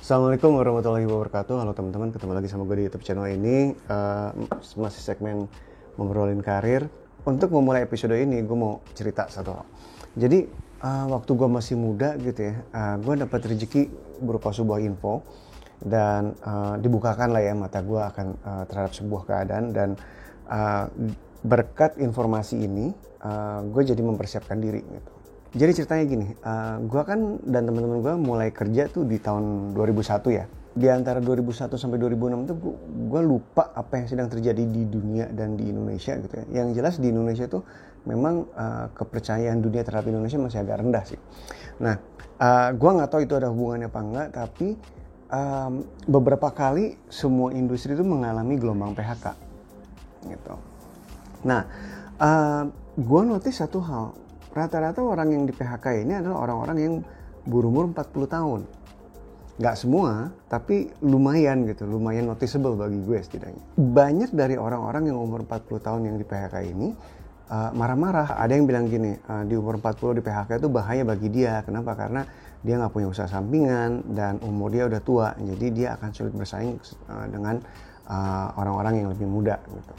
Assalamualaikum warahmatullahi wabarakatuh. Halo teman-teman, ketemu lagi sama gue di YouTube channel ini. Masih segmen ngobrolin karir. Untuk memulai episode ini, gue mau cerita satu hal. Jadi waktu gue masih muda gitu ya, gue dapat rezeki berupa sebuah info dan dibukakan lah ya mata gue akan terhadap sebuah keadaan dan berkat informasi ini, gue jadi mempersiapkan diri gitu. Jadi ceritanya gini, gue kan dan teman-teman gue mulai kerja tuh di tahun 2001 ya. Di antara 2001 sampai 2006 tuh gue lupa apa yang sedang terjadi di dunia dan di Indonesia gitu ya. Yang jelas di Indonesia tuh memang kepercayaan dunia terhadap Indonesia masih agak rendah sih. Nah, gue nggak tahu itu ada hubungannya apa enggak, tapi beberapa kali semua industri itu mengalami gelombang PHK gitu. Nah, gue notice satu hal. Rata-rata orang yang di PHK ini adalah orang-orang yang berumur 40 tahun. Nggak semua, tapi lumayan gitu, lumayan noticeable bagi gue setidaknya. Banyak dari orang-orang yang umur 40 tahun yang di PHK ini marah-marah. Ada yang bilang gini, di umur 40 di PHK itu bahaya bagi dia. Kenapa? Karena dia nggak punya usaha sampingan dan umur dia udah tua. Jadi dia akan sulit bersaing dengan orang-orang yang lebih muda gitu.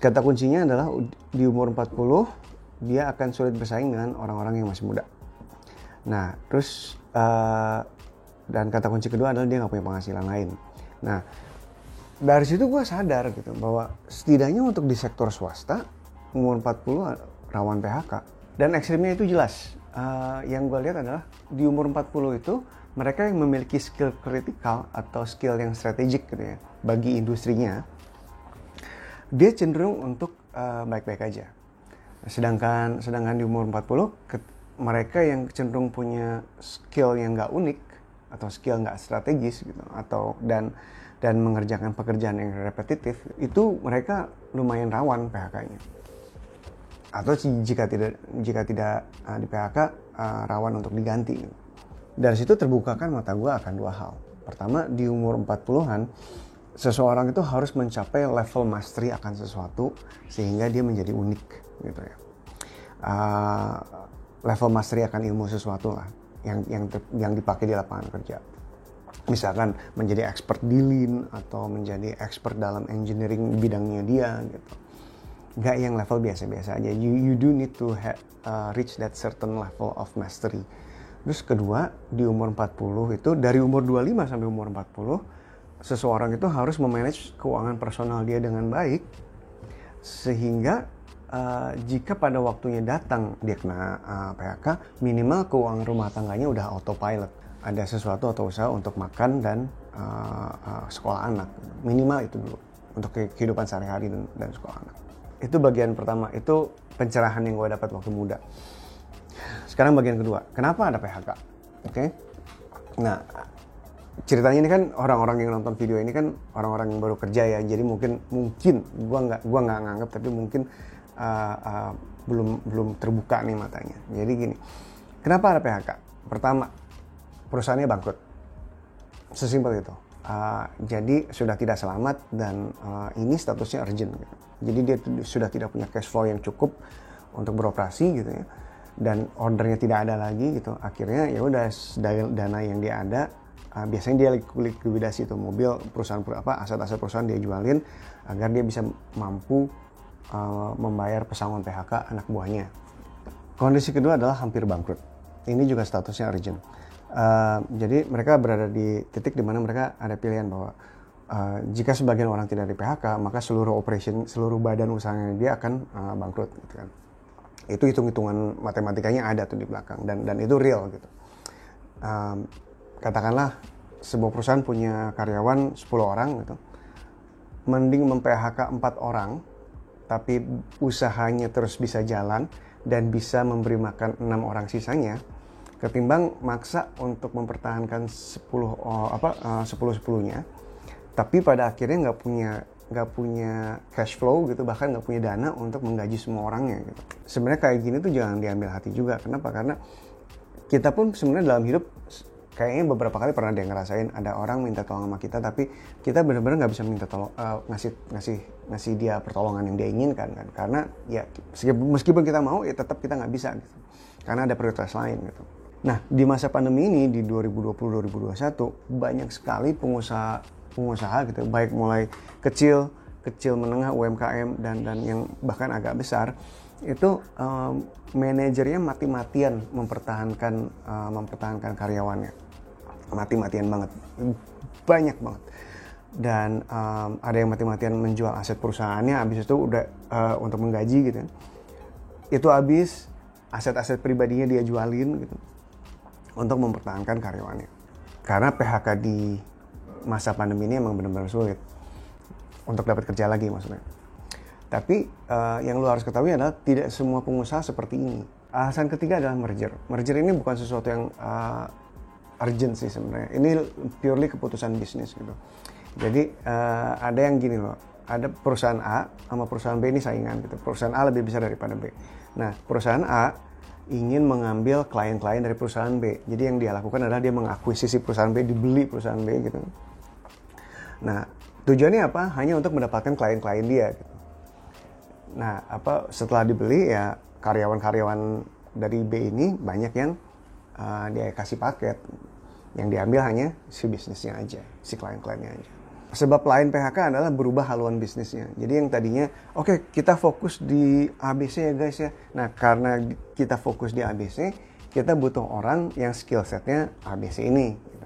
Kata kuncinya adalah di umur 40 dia akan sulit bersaing dengan orang-orang yang masih muda. Nah, terus dan kata kunci kedua adalah dia nggak punya penghasilan lain. Nah, dari situ gue sadar gitu bahwa setidaknya untuk di sektor swasta umur 40 rawan PHK. Dan ekstrimnya itu jelas. Yang gue lihat adalah di umur 40 itu mereka yang memiliki skill kritikal atau skill yang strategik gitu ya bagi industrinya, dia cenderung untuk baik-baik aja. Sedangkan di umur 40 mereka yang cenderung punya skill yang nggak unik atau skill nggak strategis gitu atau dan mengerjakan pekerjaan yang repetitif, itu mereka lumayan rawan PHK-nya. Atau jika tidak di PHK rawan untuk diganti. Dari situ terbukakan mata gue akan dua hal. Pertama, di umur 40-an seseorang itu harus mencapai level mastery akan sesuatu sehingga dia menjadi unik gitu ya. Level mastery akan ilmu sesuatu lah yang dipakai di lapangan kerja. Misalkan menjadi expert di lean atau menjadi expert dalam engineering bidangnya dia gitu. Nggak yang level biasa-biasa aja. You do need to reach that certain level of mastery. Terus kedua, di umur 40 itu dari umur 25 sampai umur 40 seseorang itu harus memanage keuangan personal dia dengan baik sehingga jika pada waktunya datang dia kena PHK, minimal keuangan rumah tangganya udah autopilot. Ada sesuatu atau usaha untuk makan dan sekolah anak. Minimal itu dulu untuk kehidupan sehari-hari dan sekolah anak. Itu bagian pertama, itu pencerahan yang gue dapat waktu muda. Sekarang bagian kedua, kenapa ada PHK? Oke? Nah, ceritanya ini kan orang-orang yang nonton video ini kan orang-orang yang baru kerja ya, jadi mungkin gua nggak nganggap, tapi mungkin belum terbuka nih matanya. Jadi gini, kenapa ada PHK? Pertama, perusahaannya bangkrut, sesimpel itu. Jadi sudah tidak selamat dan ini statusnya urgent. Gitu. Jadi dia sudah tidak punya cash flow yang cukup untuk beroperasi gitu ya, dan ordernya tidak ada lagi gitu. Akhirnya ya udah dana yang dia ada. Biasanya dia likuidasi itu mobil perusahaan aset-aset perusahaan dia jualin agar dia bisa mampu membayar pesangon PHK anak buahnya. Kondisi kedua adalah hampir bangkrut. Ini juga statusnya urgent. Jadi mereka berada di titik di mana mereka ada pilihan bahwa jika sebagian orang tidak di PHK, maka seluruh badan usahanya dia akan bangkrut gitu kan. Itu hitung-hitungan matematikanya ada tuh di belakang dan itu real gitu. Katakanlah sebuah perusahaan punya karyawan 10 orang gitu. Mending mem-PHK 4 orang tapi usahanya terus bisa jalan dan bisa memberi makan 6 orang sisanya ketimbang maksa untuk mempertahankan 10-10-nya tapi pada akhirnya nggak punya cash flow gitu, bahkan nggak punya dana untuk menggaji semua orangnya gitu. Sebenarnya kayak gini tuh jangan diambil hati juga. Kenapa? Karena kita pun sebenarnya dalam hidup kayaknya beberapa kali pernah dia ngerasain ada orang minta tolong sama kita tapi kita benar-benar nggak bisa minta tolong, ngasih dia pertolongan yang dia inginkan kan, karena ya meskipun kita mau ya tetap kita nggak bisa gitu karena ada prioritas lain gitu. Nah, di masa pandemi ini di 2020-2021 banyak sekali pengusaha gitu, baik mulai kecil menengah UMKM dan yang bahkan agak besar itu manajernya mati-matian mempertahankan karyawannya. Mati-matian banget. Banyak banget. Dan ada yang mati-matian menjual aset perusahaannya, habis itu udah untuk menggaji gitu. Itu habis, aset-aset pribadinya dia jualin gitu untuk mempertahankan karyawannya. Karena PHK di masa pandemi ini emang benar-benar sulit untuk dapat kerja lagi maksudnya. Tapi yang lu harus ketahui adalah tidak semua pengusaha seperti ini. Alasan ketiga adalah merger. Merger ini bukan sesuatu yang urgent sih sebenarnya. Ini purely keputusan bisnis gitu. Jadi ada yang gini loh. Ada perusahaan A sama perusahaan B ini saingan gitu. Perusahaan A lebih besar daripada B. Nah, perusahaan A ingin mengambil klien-klien dari perusahaan B. Jadi yang dia lakukan adalah dia mengakuisisi perusahaan B, dibeli perusahaan B gitu. Nah, tujuannya apa? Hanya untuk mendapatkan klien-klien dia gitu. Nah, setelah dibeli ya karyawan-karyawan dari B ini banyak yang dia kasih paket. Yang diambil hanya si bisnisnya aja, si klien-kliennya aja. Sebab lain PHK adalah berubah haluan bisnisnya. Jadi yang tadinya, oke, kita fokus di ABC ya guys ya. Nah, karena kita fokus di ABC, kita butuh orang yang skill setnya ABC ini. Gitu.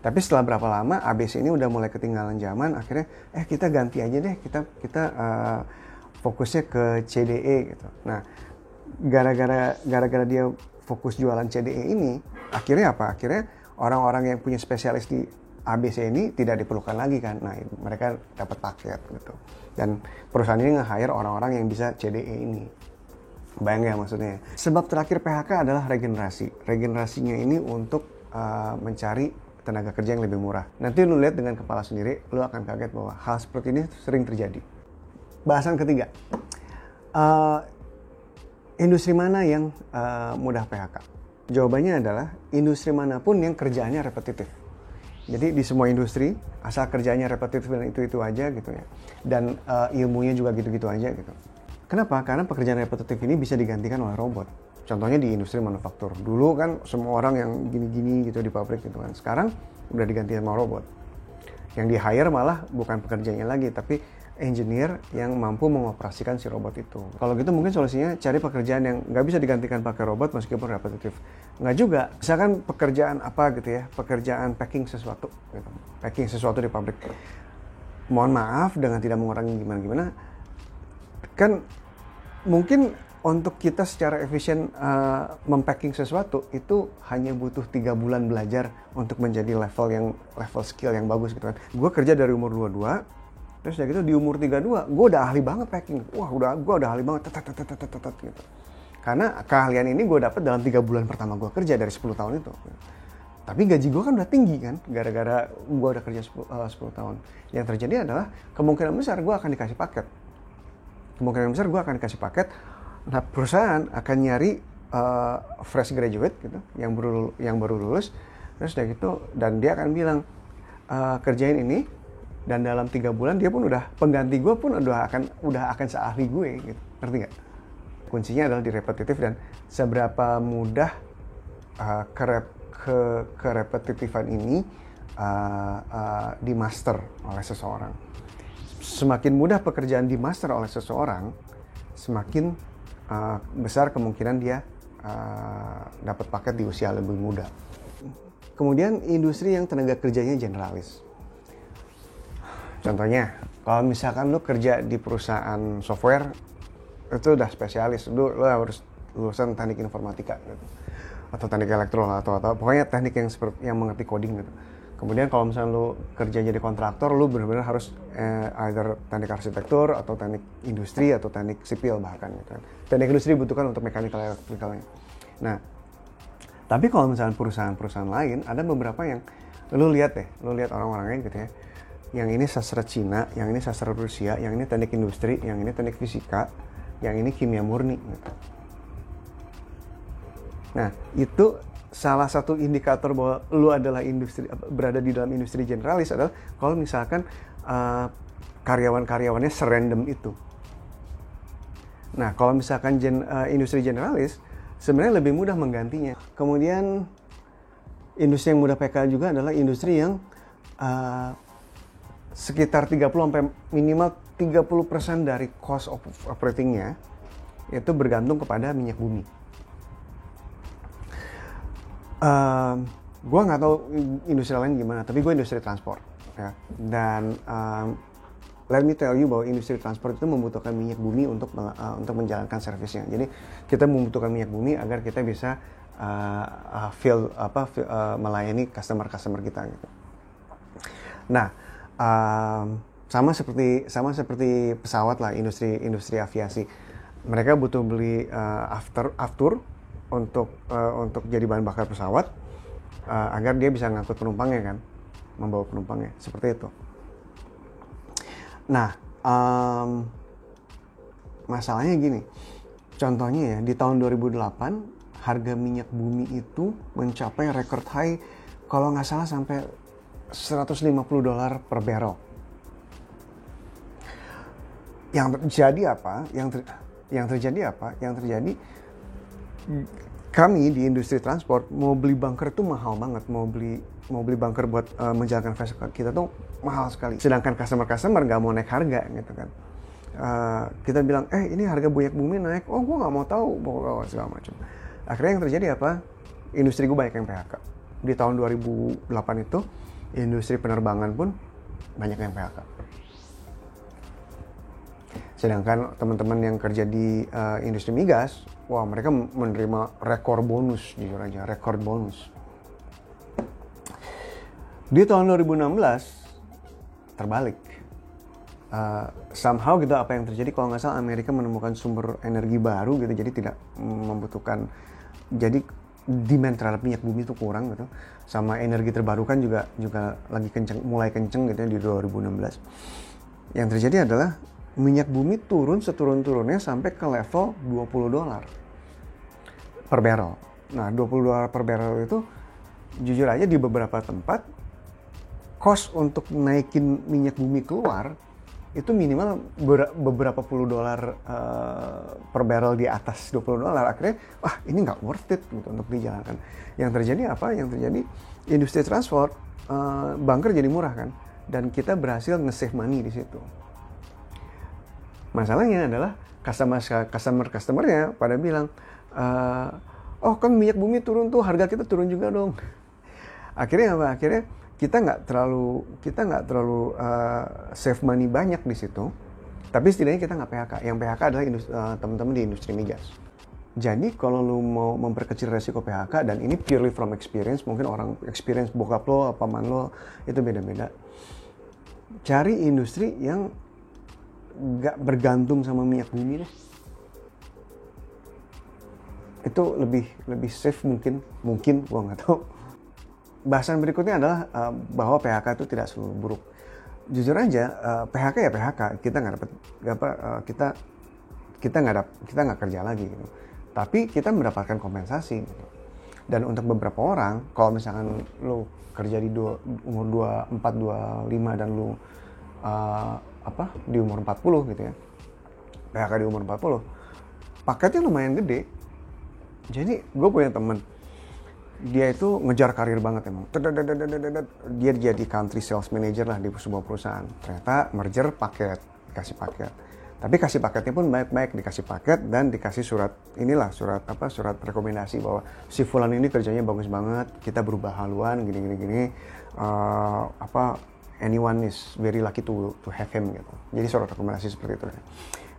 Tapi setelah berapa lama ABC ini udah mulai ketinggalan zaman, akhirnya kita ganti aja deh, kita fokusnya ke CDE gitu. Nah, gara-gara dia fokus jualan CDE ini, akhirnya apa? Akhirnya orang-orang yang punya spesialis di ABC ini tidak diperlukan lagi kan. Nah, mereka dapat paket gitu. Dan perusahaan ini nge-hire orang-orang yang bisa CDE ini. Bayang ya maksudnya. Sebab terakhir PHK adalah regenerasi. Regenerasinya ini untuk mencari tenaga kerja yang lebih murah. Nanti lu lihat dengan kepala sendiri, lu akan kaget bahwa hal seperti ini sering terjadi. Bahasan ketiga. Industri mana yang mudah PHK? Jawabannya adalah industri manapun yang kerjaannya repetitif. Jadi di semua industri, asal kerjanya repetitif dan itu aja gitu ya. Dan ilmunya juga gitu-gitu aja gitu. Kenapa? Karena pekerjaan repetitif ini bisa digantikan oleh robot. Contohnya di industri manufaktur. Dulu kan semua orang yang gini-gini gitu di pabrik gitu kan. Sekarang udah diganti sama robot. Yang di-hire malah bukan pekerjanya lagi, tapi engineer yang mampu mengoperasikan si robot itu. Kalau gitu mungkin solusinya cari pekerjaan yang nggak bisa digantikan pakai robot meskipun repetitif. Nggak juga. Misalkan pekerjaan apa gitu ya, pekerjaan packing sesuatu gitu. Packing sesuatu di pabrik. Mohon maaf dengan tidak mengurangi gimana-gimana. Kan mungkin untuk kita secara efisien mempacking sesuatu itu hanya butuh 3 bulan belajar untuk menjadi level skill yang bagus gitu kan. Gue kerja dari umur 22, terus ya gitu di umur 32, gue udah ahli banget packing. Wah, gue udah ahli banget gitu. Karena keahlian ini gue dapet dalam 3 bulan pertama gue kerja dari 10 tahun itu. Tapi gaji gue kan udah tinggi kan, gara-gara gue udah kerja 10 tahun. Yang terjadi adalah kemungkinan besar gue akan dikasih paket. Nah, perusahaan akan nyari fresh graduate gitu, yang baru lulus, terus udah gitu, dan dia akan bilang kerjain ini, dan dalam 3 bulan dia pun udah, pengganti gue pun udah akan seahli gue gitu, ngerti nggak? Kuncinya adalah di repetitif dan seberapa mudah kerepetitifan ini dimaster oleh seseorang. Semakin mudah pekerjaan dimaster oleh seseorang, semakin besar kemungkinan dia dapat paket di usia lebih muda. Kemudian industri yang tenaga kerjanya generalis. Contohnya, kalau misalkan lu kerja di perusahaan software, itu udah spesialis. Lu harus lulusan teknik informatika gitu. Atau teknik elektro atau pokoknya teknik yang mengerti coding gitu. Kemudian kalau misalnya lu kerja jadi kontraktor, lu benar-benar harus either teknik arsitektur atau teknik industri atau teknik sipil bahkan gitu. Teknik industri dibutuhkan untuk mechanical elektrikalnya. Nah, tapi kalau misalnya perusahaan-perusahaan lain, ada beberapa yang lu lihat orang-orangnya gitu ya. Yang ini sastra Cina, yang ini sastra Rusia, yang ini teknik industri, yang ini teknik fisika, yang ini kimia murni gitu. Nah, itu salah satu indikator bahwa lu adalah berada di dalam industri generalis adalah kalau misalkan karyawan-karyawannya serandom itu. Nah, kalau misalkan industri generalis, sebenarnya lebih mudah menggantinya. Kemudian industri yang mudah PK juga adalah industri yang sekitar 30 sampai minimal 30% dari cost of operatingnya itu bergantung kepada minyak bumi. Gue nggak tahu industri lain gimana, tapi gue industri transport. Ya. Dan let me tell you bahwa industri transport itu membutuhkan minyak bumi untuk menjalankan servisnya. Jadi kita membutuhkan minyak bumi agar kita bisa melayani customer kita gitu. Nah, sama seperti pesawat lah, industri aviasi. Mereka butuh beli aftur untuk jadi bahan bakar pesawat agar dia bisa ngangkut penumpangnya kan, membawa penumpangnya, seperti itu. Nah, masalahnya gini. Contohnya ya, di tahun 2008 harga minyak bumi itu mencapai record high, kalau nggak salah sampai $150 per barrel. Yang terjadi apa? Yang terjadi kami di industri transport mau beli bunker itu mahal banget. Mau beli bunker buat menjalankan fast kita tuh mahal sekali. Sedangkan customer nggak mau naik harga gitu kan. Kita bilang, ini harga minyak bumi naik. Oh, gue nggak mau tahu, segala macam. Akhirnya yang terjadi apa? Industri gue banyak yang PHK. Di tahun 2008 itu industri penerbangan pun banyak yang PHK. Sedangkan teman-teman yang kerja di industri migas, wah mereka menerima rekor bonus, jujur aja, rekor bonus. Di tahun 2016 terbalik. Somehow gitu, apa yang terjadi, kalau nggak salah Amerika menemukan sumber energi baru gitu, jadi tidak membutuhkan, jadi demand terhadap minyak bumi itu kurang gitu, sama energi terbarukan juga lagi mulai kenceng gitu ya di 2016. Yang terjadi adalah minyak bumi turun seturun-turunnya sampai ke level $20 per barrel. Nah, $20 per barrel itu jujur aja di beberapa tempat cost untuk naikin minyak bumi keluar itu minimal beberapa puluh dolar per barrel di atas $20. Akhirnya, wah ini nggak worth it gitu untuk dijalankan. Yang terjadi apa? Yang terjadi industri transport, bunker jadi murah kan, dan kita berhasil nge-save money di situ. Masalahnya adalah customer-customernya pada bilang, oh kan minyak bumi turun tuh, harga kita turun juga dong. Akhirnya apa? Akhirnya kita nggak terlalu save money banyak di situ, tapi setidaknya kita nggak PHK. Yang PHK adalah teman-teman di industri migas. Jadi kalau lu mau memperkecil resiko PHK, dan ini purely from experience, mungkin orang experience bokap lo, paman lo itu beda-beda. Cari industri yang nggak bergantung sama minyak bumi deh. Itu lebih safe mungkin gua nggak tahu. Bahasan berikutnya adalah bahwa PHK itu tidak selalu buruk. Jujur aja, PHK ya PHK, kita nggak dapat kita nggak kerja lagi gitu. Tapi kita mendapatkan kompensasi gitu. Dan untuk beberapa orang, kalau misalkan lu kerja di umur 24, 25 dan lu di umur 40 gitu ya, PHK di umur 40, paketnya lumayan gede. Jadi gue punya temen, dia itu ngejar karir banget emang. Dia jadi country sales manager lah di sebuah perusahaan. Ternyata merger paket, kasih paket. Tapi kasih paketnya pun baik-baik, dikasih paket dan dikasih surat rekomendasi bahwa si fulan ini kerjanya bagus banget, kita berubah haluan gini. Anyone is very lucky to have him gitu. Jadi surat rekomendasi seperti itu.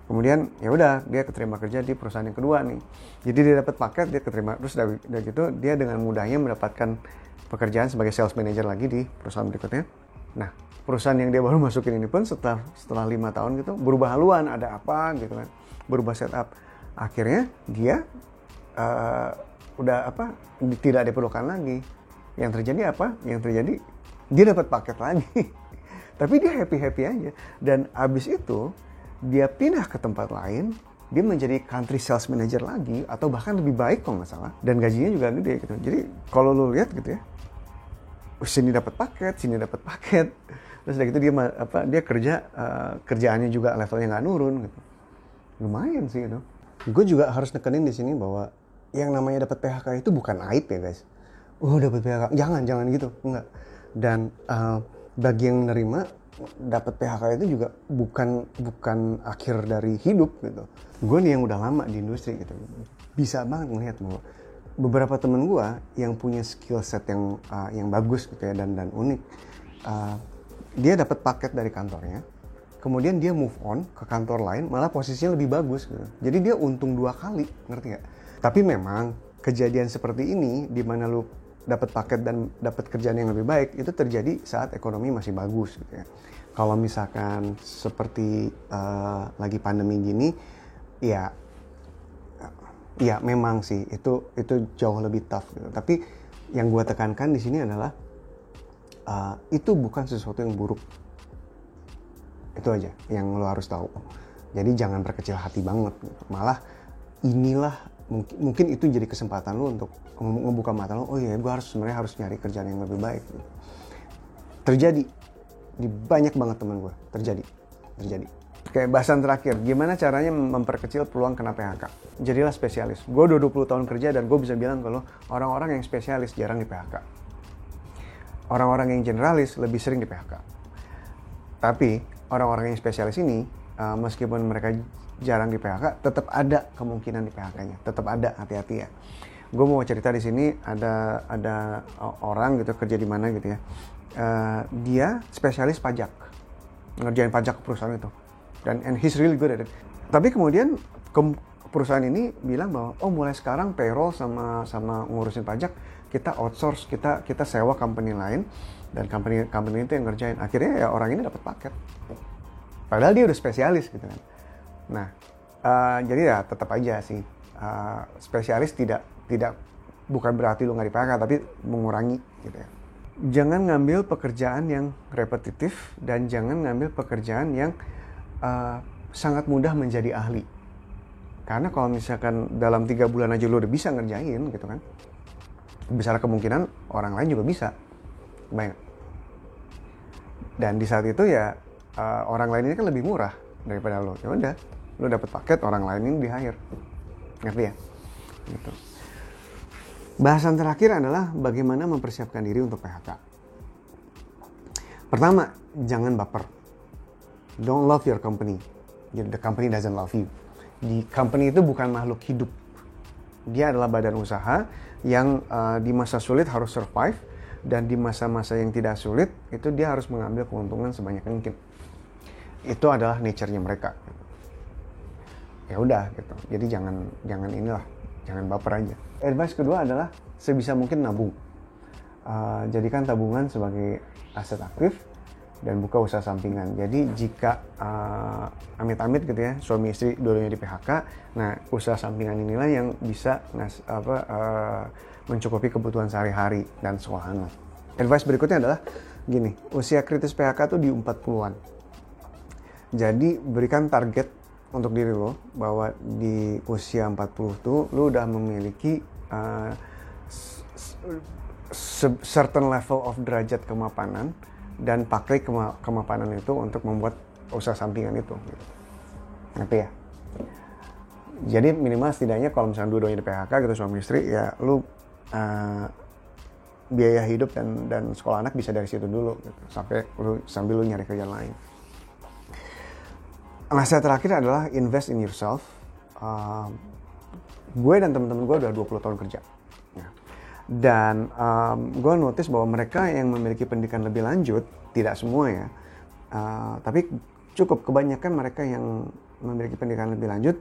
Kemudian ya udah, dia keterima kerja di perusahaan yang kedua nih. Jadi dia dapat paket, dia keterima, terus udah gitu dia dengan mudahnya mendapatkan pekerjaan sebagai sales manager lagi di perusahaan berikutnya. Nah, perusahaan yang dia baru masukin ini pun setelah 5 tahun gitu berubah haluan, ada apa gitu kan, berubah setup. Akhirnya dia tidak diperlukan lagi. Yang terjadi apa? Yang terjadi dia dapat paket lagi. Tapi dia happy aja. Dan abis itu dia pindah ke tempat lain, dia menjadi country sales manager lagi, atau bahkan lebih baik kalau nggak salah, dan gajinya juga gede gitu. Jadi kalau lo lihat gitu ya, sini dapat paket, terus dari itu dia kerja, kerjaannya juga levelnya nggak nurun gitu. Lumayan sih gitu. Gue juga harus nekenin di sini bahwa yang namanya dapat PHK itu bukan aib ya guys. Oh dapat PHK, jangan gitu, enggak. Dan bagi yang menerima, dapat PHK itu juga bukan akhir dari hidup gitu. Gue nih yang udah lama di industri gitu, bisa banget melihat bahwa beberapa temen gue yang punya skill set yang bagus gitu ya dan unik, dia dapat paket dari kantornya, kemudian dia move on ke kantor lain, malah posisinya lebih bagus gitu. Jadi dia untung 2 kali, ngerti gak? Tapi memang kejadian seperti ini, di mana lu dapat paket dan dapat kerjaan yang lebih baik, itu terjadi saat ekonomi masih bagus gitu ya. Kalau misalkan seperti lagi pandemi gini, ya memang sih itu jauh lebih tough gitu. Tapi yang gue tekankan di sini adalah itu bukan sesuatu yang buruk. Itu aja yang lo harus tahu. Jadi jangan berkecil hati banget gitu. Malah inilah mungkin itu jadi kesempatan lo untuk membuka mata lo. Oh iya, gue sebenarnya harus nyari kerjaan yang lebih baik gitu. Terjadi di banyak banget teman gue, terjadi. Kayak bahasan terakhir, gimana caranya memperkecil peluang kena PHK? Jadilah spesialis. Gue udah 20 tahun kerja dan gue bisa bilang kalau orang-orang yang spesialis jarang di PHK. Orang-orang yang generalis lebih sering di PHK. Tapi orang-orang yang spesialis ini, meskipun mereka jarang di PHK, tetap ada kemungkinan di PHK-nya. Tetap ada, hati-hati ya. Gue mau cerita di sini ada orang gitu kerja di mana gitu ya. Dia spesialis pajak, ngerjain pajak ke perusahaan itu. And he's really good at it. Tapi kemudian perusahaan ini bilang bahwa mulai sekarang payroll sama ngurusin pajak kita outsource, kita sewa company lain dan company itu yang ngerjain. Akhirnya ya orang ini dapat paket. Padahal dia udah spesialis gitu kan. Nah, jadi ya tetap aja sih spesialis tidak bukan berarti lu nggak di PHK, tapi mengurangi gitu ya. Jangan ngambil pekerjaan yang repetitif dan jangan ngambil pekerjaan yang sangat mudah menjadi ahli. Karena kalau misalkan dalam 3 bulan aja lu udah bisa ngerjain gitu kan, besar kemungkinan orang lain juga bisa. Banyak. Dan di saat itu ya orang lain ini kan lebih murah daripada lo. Ya udah, lo dapet paket, orang lain ini di hire. Ngerti ya? Gitu. Bahasan terakhir adalah bagaimana mempersiapkan diri untuk PHK. Pertama, jangan baper. Don't love your company. The company doesn't love you. Di company itu bukan makhluk hidup. Dia adalah badan usaha yang di masa sulit harus survive, dan di masa-masa yang tidak sulit itu dia harus mengambil keuntungan sebanyak mungkin. Itu adalah nature-nya mereka. Ya udah gitu. Jadi jangan baper aja. Advice kedua adalah sebisa mungkin nabung. Jadikan tabungan sebagai aset aktif dan buka usaha sampingan. Jadi jika amit-amit gitu ya, suami istri dua-duanya di PHK, nah usaha sampingan inilah yang bisa mencukupi kebutuhan sehari-hari dan sekolah anak. Advice berikutnya adalah gini, usia kritis PHK tuh di 40-an. Jadi berikan target untuk diri lo bahwa di usia 40 tuh lo udah memiliki certain level of derajat kemapanan dan pakai kemapanan itu untuk membuat usaha sampingan itu gitu. Ngerti ya? Jadi minimal setidaknya kalau misalnya dua-duanya di PHK gitu suami istri, ya lu biaya hidup dan sekolah anak bisa dari situ dulu gitu, sambil lu nyari kerjaan lain. Nasihat terakhir adalah invest in yourself. Gue dan teman-teman gue udah 20 tahun kerja. Dan gue notice bahwa mereka yang memiliki pendidikan lebih lanjut, tidak semua ya, tapi cukup kebanyakan mereka yang memiliki pendidikan lebih lanjut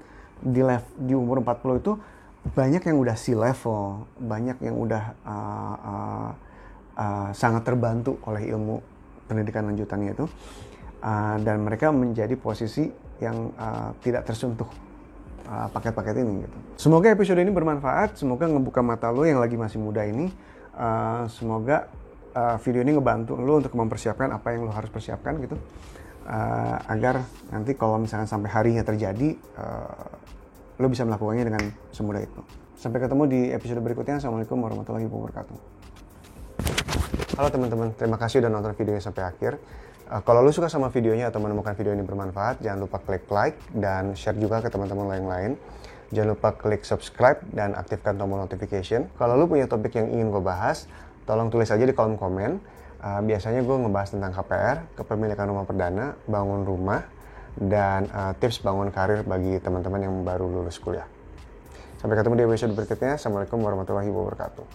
di umur 40 itu banyak yang udah C-level, banyak yang udah sangat terbantu oleh ilmu pendidikan lanjutannya itu, dan mereka menjadi posisi yang tidak tersentuh paket-paket ini gitu. Semoga episode ini bermanfaat, semoga ngebuka mata lo yang lagi masih muda ini, semoga video ini ngebantu lo untuk mempersiapkan apa yang lo harus persiapkan gitu, agar nanti kalau misalkan sampai harinya terjadi, lo bisa melakukannya dengan semudah itu. Sampai ketemu di episode berikutnya. Assalamualaikum warahmatullahi wabarakatuh. Halo teman-teman, terima kasih udah nonton videonya sampai akhir. Kalau lu suka sama videonya atau menemukan video ini bermanfaat, jangan lupa klik like dan share juga ke teman-teman lain-lain. Jangan lupa klik subscribe dan aktifkan tombol notification. Kalau lu punya topik yang ingin gue bahas, tolong tulis aja di kolom komen. Biasanya gue ngebahas tentang KPR, kepemilikan rumah perdana, bangun rumah, dan tips bangun karir bagi teman-teman yang baru lulus kuliah. Sampai ketemu di episode berikutnya. Assalamualaikum warahmatullahi wabarakatuh.